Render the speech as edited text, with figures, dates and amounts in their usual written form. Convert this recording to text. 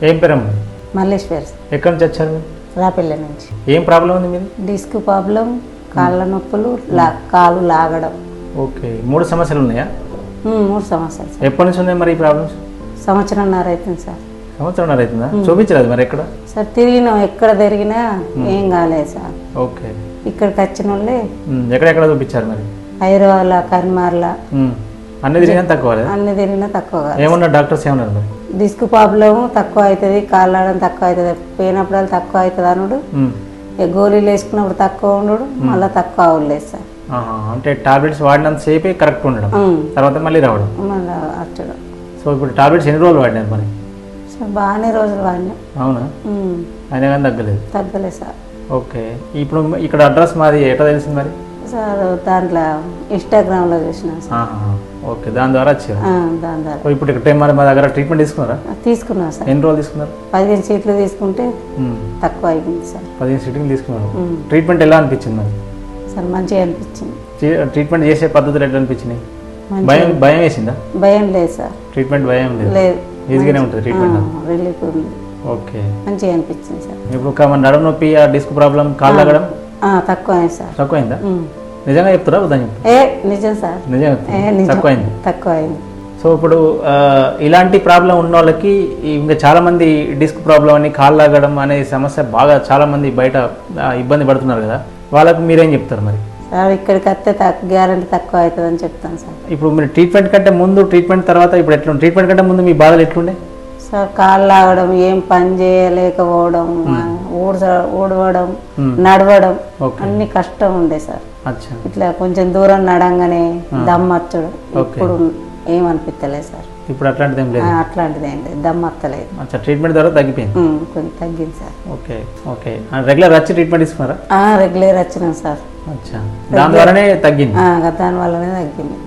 ఏం పేరమ్మా? మల్లేశ్వర్ ఎక్కడి నుంచి వచ్చారు మీరు? రాపల్లి నుంచి. ఏం ప్రాబ్లం ఉంది మీది? డిస్క్ ప్రాబ్లం, కాళ్ళ నొప్పులు, కాలు లాగడం. ఓకే, 3 సమస్యలు ఉన్నాయా? 3 సంవత్సరాలు సార్. ఎప్పటి నుంచి ఉన్నాయి మరి ఈ ప్రాబ్లమ్స్? సంవత్సరంన్నర అవుతుంది సార్. సంవత్సరంన్నర అవుతుందా? చూపించలేదు మరి ఎక్కడ? సార్ తిరిగినాం, ఎక్కడ తిరిగినా ఏం కాలేదు సార్. ఓకే, ఇక్కడికి వచ్చిన వాళ్ళే ఎక్కడెక్కడ చూపించారు మరి? హైదరాబాద్లో, కర్మార్లా అన్ని తిరిగినా తక్కువ? అన్ని తిరిగినా తక్కువ. ఏమన్నారు డాక్టర్స్? ఏమన్నారు మరి? డిస్క్ ప్రాబ్లం తక్కువ అవుతుంది, కాళ్ళు ఆడడం తక్కువ అవుతుంది, పోయినప్పుడు తక్కువ అవుతుంది అనుడు, గోళీలు వేసుకున్నప్పుడు తక్కువ ఉండడు, మళ్ళీ తక్కువ అవ్వలేదు సార్. అంటే టాబ్లెట్స్ వాడినంత సేపే కరెక్ట్ ఉండడం, తర్వాత మళ్ళీ రావడం. మళ్ళీ అచ్చడం. సో ఇప్పుడు టాబ్లెట్స్ ఎన్ని రోజులు వాడినారు మరి? సార్ బాగానే రోజులు వాడినా. అవునా? అయినా కానీ తగ్గలేదు? తగ్గలేదు సార్. ఓకే, ఇప్పుడు ఇక్కడ అడ్రస్ మాది ఎట్లా తెలిసింది మరి? సార్ దాంట్లో ఇన్స్టాగ్రామ్లో చూసినా సార్. ఓకే, దాని ద్వారా వచ్చారు. దాని ద్వారా ఇప్పుడు ఇక్కడ మరి మా దగ్గర ట్రీట్మెంట్ తీసుకున్నారా? తీసుకున్నా సార్. ఎన్ని రోజులు తీసుకున్నారు? 15 సీట్లు తీసుకుంటే తక్కువ అయిపోయింది సార్. 15 సీట్లు తీసుకున్నారు. ట్రీట్మెంట్ ఎలా అనిపించింది మరి? సార్ మంచిగా అనిపించింది. ట్రీట్మెంట్ చేసే పద్ధతులు ఎట్లా అనిపించినాయి? భయం వేసిందా? భయం లేదు సార్. ట్రీట్మెంట్ భయం లేదు? లేదు, ఈజీగానే ఉంటుంది ట్రీట్మెంట్. రిలీఫ్ ఉంది. ఓకే, మంచిగా అనిపించింది సార్. ఇప్పుడు మన నడుము నొప్పి, ఆ డిస్క్ ప్రాబ్లం, కాళ్ళు లాగడం తక్కువ అయింది సార్. తక్కువ అయిందా? నిజంగా చెప్తారా? ఉదాహరణ నిజం సార్. నిజంగా తక్కువ అయింది? తక్కువ అయింది. సో ఇప్పుడు ఇలాంటి ప్రాబ్లం ఉన్న వాళ్ళకి ఇంకా చాలా మంది డిస్క్ ప్రాబ్లం అని, కాళ్ళు లాగడం అనే సమస్య బాగా చాలా మంది బయట ఇబ్బంది పడుతున్నారు కదా, వాళ్ళకు మీరేం చెప్తారు మరి? సార్ ఇక్కడికి వస్తే గ్యారంటీ తక్కువ అవుతుంది అని చెప్తాను సార్. ఇప్పుడు మీరు ట్రీట్మెంట్ కంటే ముందు, ట్రీట్మెంట్ తర్వాత ఇప్పుడు ఎట్లా? ట్రీట్మెంట్ కంటే ముందు మీ బాధలు ఎట్లుండే సార్? కాళ్ళు లాగడం, ఏం పని చేయలేకపోవడం, ఊడవడం, నడవడం అన్ని కష్టం ఉండే సార్. ఇట్లా కొంచెం దూరం నడంగానే దమ్మచ్చడం. ఇప్పుడు ఏమనిపించలేదు సార్. ఇప్పుడు అట్లాంటిది ఏం లేదు? అట్లాంటిది ఏం లేదు, దమ్మత్తలేదు. ట్రీట్మెంట్ ద్వారా తగ్గిపోయింది? కొంచెం తగ్గింది సార్. ఓకే ఓకే, రెగ్యులర్ వచ్చి ట్రీట్మెంట్ తీసుకున్నారా? రెగ్యులర్ వచ్చినాం సార్. దాని ద్వారానే తగ్గింది? దాని వల్లనే తగ్గింది.